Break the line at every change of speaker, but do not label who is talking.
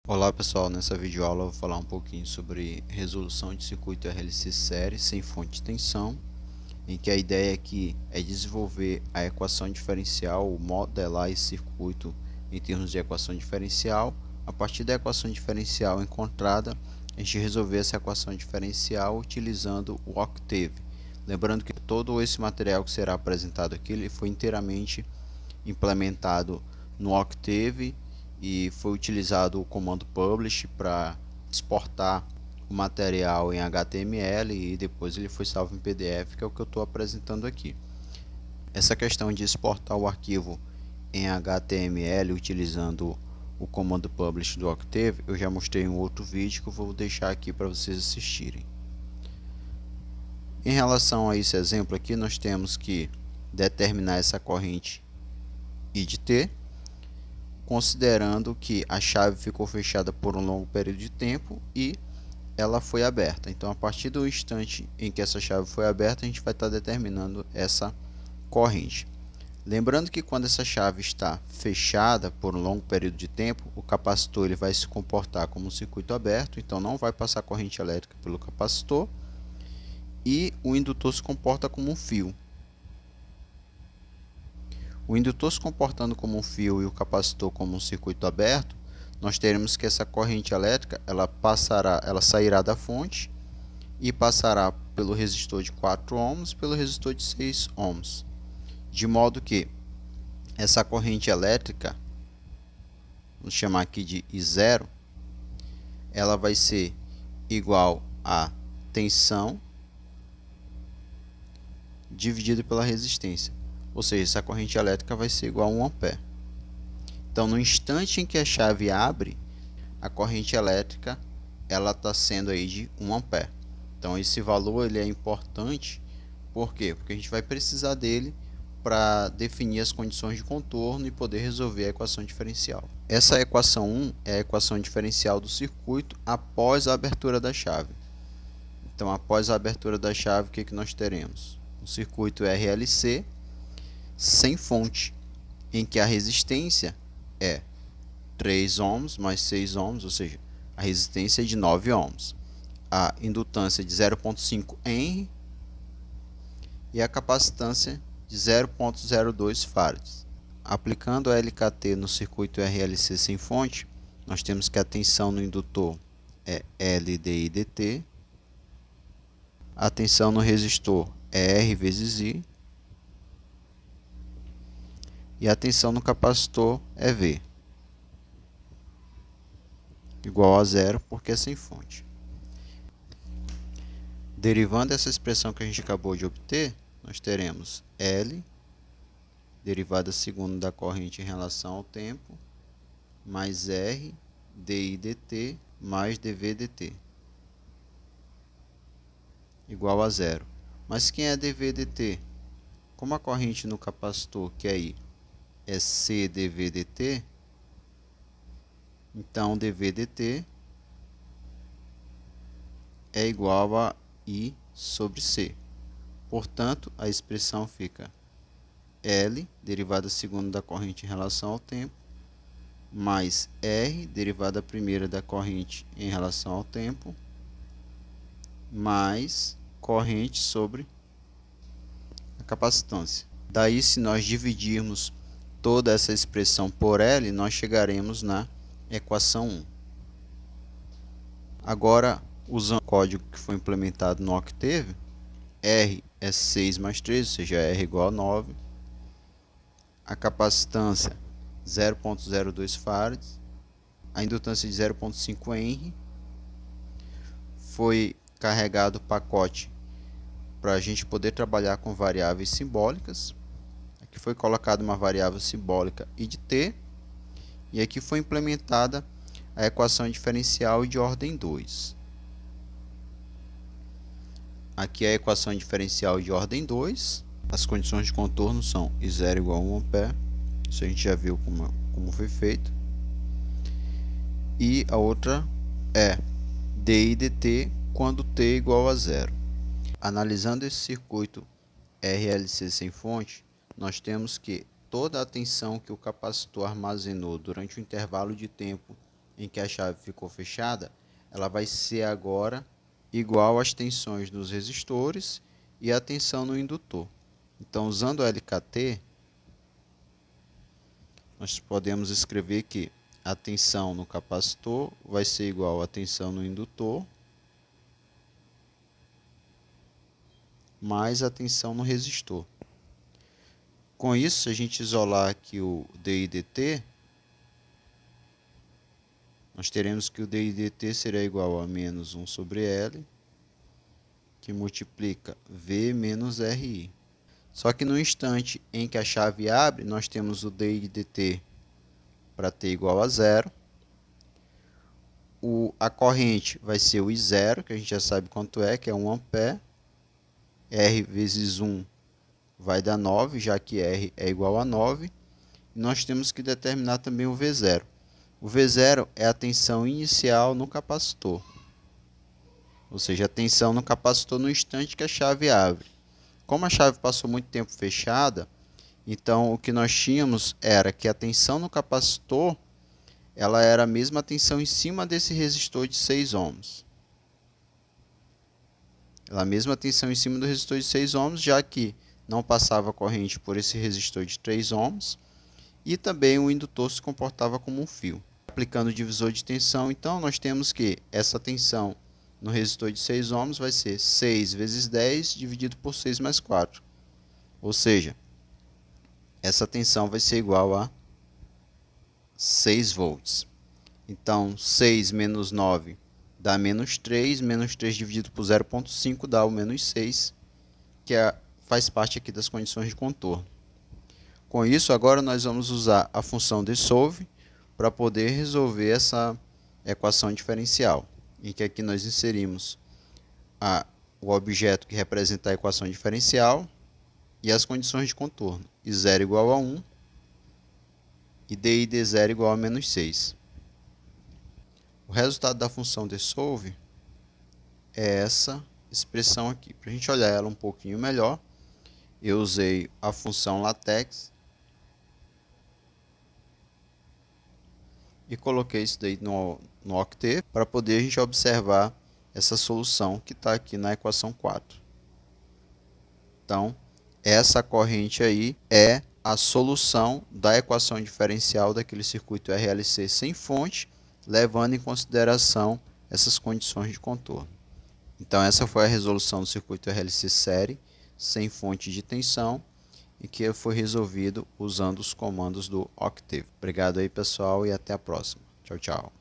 Olá pessoal, nessa videoaula eu vou falar um pouquinho sobre resolução de circuito RLC série sem fonte de tensão, em que a ideia aqui é desenvolver a equação diferencial, modelar esse circuito em termos de equação diferencial. A partir da equação diferencial encontrada, a gente resolver essa equação diferencial utilizando o Octave. Lembrando que todo esse material que será apresentado aqui ele foi inteiramente implementado no Octave e foi utilizado o comando publish para exportar o material em HTML e depois ele foi salvo em PDF, que é o que eu estou apresentando aqui. Essa questão de exportar o arquivo em HTML utilizando o comando publish do Octave, eu já mostrei em um outro vídeo que eu vou deixar aqui para vocês assistirem. Em relação a esse exemplo aqui, nós temos que determinar essa corrente I de T, considerando que a chave ficou fechada por um longo período de tempo e ela foi aberta. Então, a partir do instante em que essa chave foi aberta, a gente vai estar determinando essa corrente. Lembrando que quando essa chave está fechada por um longo período de tempo, o capacitor ele vai se comportar como um circuito aberto, então não vai passar corrente elétrica pelo capacitor, e o indutor se comporta como um fio. O indutor se comportando como um fio e o capacitor como um circuito aberto, nós teremos que essa corrente elétrica ela sairá da fonte e passará pelo resistor de 4 ohms e pelo resistor de 6 ohms. De modo que essa corrente elétrica, vamos chamar aqui de I0, ela vai ser igual a tensão dividido pela resistência. Ou seja, essa corrente elétrica vai ser igual a 1 ampere. Então, no instante em que a chave abre, a corrente elétrica ela está sendo aí de 1 ampere. Então, esse valor ele é importante. Por quê? Porque a gente vai precisar dele para definir as condições de contorno e poder resolver a equação diferencial. Essa equação 1 é a equação diferencial do circuito após a abertura da chave. Então, após a abertura da chave, o que nós teremos? Um circuito RLC sem fonte, em que a resistência é 3 ohms mais 6 ohms, ou seja, a resistência é de 9 ohms, a indutância de 0,5 Henry e a capacitância de 0,02 farads. Aplicando a LKT no circuito RLC sem fonte, nós temos que a tensão no indutor é LDI/dt, a tensão no resistor é R vezes I, e a tensão no capacitor é V, igual a zero, porque é sem fonte. Derivando essa expressão que a gente acabou de obter, nós teremos L, derivada segunda da corrente em relação ao tempo, mais R, dI/dt, mais dV/dt, igual a zero. Mas quem é dV/dt? Como a corrente no capacitor, que é I, é C dV/dt, então dV/dt é igual a I sobre C. Portanto, a expressão fica L, derivada segunda da corrente em relação ao tempo, mais R, derivada primeira da corrente em relação ao tempo, mais corrente sobre a capacitância. Daí, se nós dividirmos toda essa expressão por L, nós chegaremos na equação 1. Agora, usando o código que foi implementado no Octave, R é 6 mais 3, ou seja, R igual a 9. A capacitância 0,02 farads, a indutância de 0,5 Henry. Foi carregado o pacote para a gente poder trabalhar com variáveis simbólicas. Aqui foi colocada uma variável simbólica I de T, e aqui foi implementada a equação diferencial de ordem 2. Aqui é a equação diferencial de ordem 2. As condições de contorno são I0 igual a 1 ampere. Isso a gente já viu como foi feito. E a outra é dI/dt quando t é igual a zero. Analisando esse circuito RLC sem fonte, nós temos que toda a tensão que o capacitor armazenou durante o intervalo de tempo em que a chave ficou fechada, ela vai ser agora igual às tensões dos resistores e a tensão no indutor. Então, usando o LKT, nós podemos escrever que a tensão no capacitor vai ser igual à tensão no indutor mais a tensão no resistor. Com isso, se a gente isolar aqui o d e dt, nós teremos que o d e dt será igual a menos 1 sobre L, que multiplica V menos RI. Só que no instante em que a chave abre, nós temos o d e dt para t igual a zero. A corrente vai ser o I0, que a gente já sabe quanto é, que é 1 ampere. R vezes 1 vai dar 9, já que R é igual a 9. E nós temos que determinar também o V0. O V0 é a tensão inicial no capacitor, ou seja, a tensão no capacitor no instante que a chave abre. Como a chave passou muito tempo fechada, então o que nós tínhamos era que a tensão no capacitor ela era a mesma tensão em cima desse resistor de 6 ohms. Ela a mesma tensão em cima do resistor de 6 ohms, já que não passava corrente por esse resistor de 3 ohms, e também o indutor se comportava como um fio. Aplicando o divisor de tensão, então, nós temos que essa tensão no resistor de 6 ohms vai ser 6 vezes 10 dividido por 6 mais 4. Ou seja, essa tensão vai ser igual a 6 volts. Então, 6 menos 9 dá menos 3 dividido por 0,5 dá o menos 6, que faz parte aqui das condições de contorno. Com isso, agora nós vamos usar a função de solve para poder resolver essa equação diferencial, em que aqui nós inserimos o objeto que representa a equação diferencial e as condições de contorno, I0 igual a 1 e d d0 igual a menos 6. O resultado da função de solve é essa expressão aqui. Para a gente olhar ela um pouquinho melhor, eu usei a função latex e coloquei isso daí no octet para poder a gente observar essa solução que está aqui na equação 4. Então, essa corrente aí é a solução da equação diferencial daquele circuito RLC sem fonte, levando em consideração essas condições de contorno. Então, essa foi a resolução do circuito RLC série, sem fonte de tensão, e que foi resolvido usando os comandos do octet. Obrigado aí, pessoal, e até a próxima. Tchau, tchau.